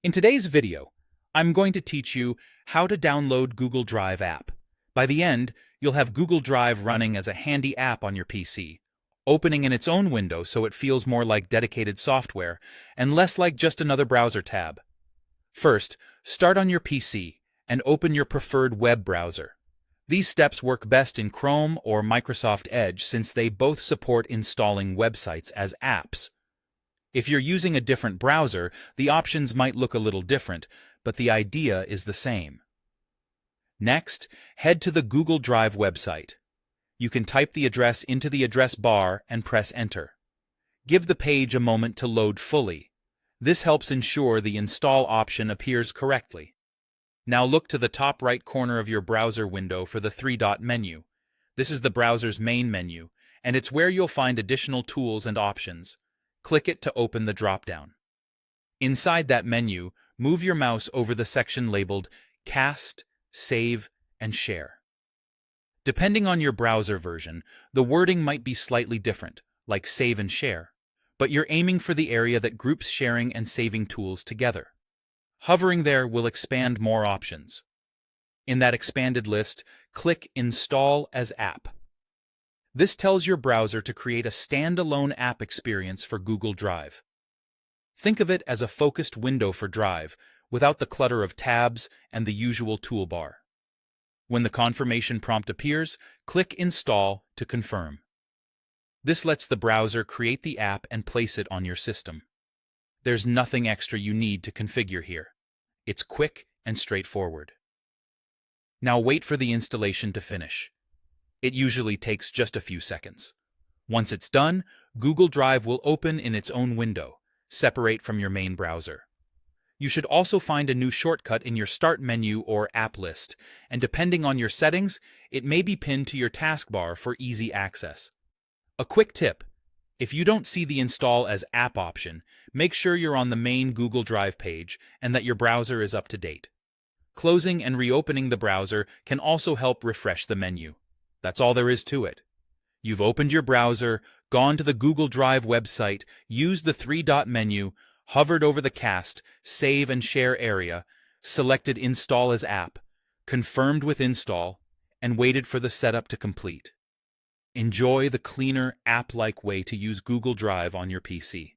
In today's video, I'm going to teach you how to download Google Drive app. By the end, you'll have Google Drive running as a handy app on your PC, opening in its own window so it feels more like dedicated software and less like just another browser tab. First, start on your PC and open your preferred web browser. These steps work best in Chrome or Microsoft Edge since they both support installing websites as apps. If you're using a different browser, the options might look a little different, but the idea is the same. Next, head to the Google Drive website. You can type the address into the address bar and press Enter. Give the page a moment to load fully. This helps ensure the install option appears correctly. Now look to the top right corner of your browser window for the three-dot menu. This is the browser's main menu, and it's where you'll find additional tools and options. Click it to open the drop-down. Inside that menu, move your mouse over the section labeled Cast, Save, and Share. Depending on your browser version, the wording might be slightly different, like Save and Share, but you're aiming for the area that groups sharing and saving tools together. Hovering there will expand more options. In that expanded list, click Install as App. This tells your browser to create a standalone app experience for Google Drive. Think of it as a focused window for Drive, without the clutter of tabs and the usual toolbar. When the confirmation prompt appears, click Install to confirm. This lets the browser create the app and place it on your system. There's nothing extra you need to configure here. It's quick and straightforward. Now wait for the installation to finish. It usually takes just a few seconds. Once it's done, Google Drive will open in its own window, separate from your main browser. You should also find a new shortcut in your Start menu or App list, and depending on your settings, it may be pinned to your taskbar for easy access. A quick tip: if you don't see the Install as App option, make sure you're on the main Google Drive page and that your browser is up to date. Closing and reopening the browser can also help refresh the menu. That's all there is to it. You've opened your browser, gone to the Google Drive website, used the three-dot menu, hovered over the Cast, Save and Share area, selected Install as App, confirmed with install, and waited for the setup to complete. Enjoy the cleaner, app-like way to use Google Drive on your PC.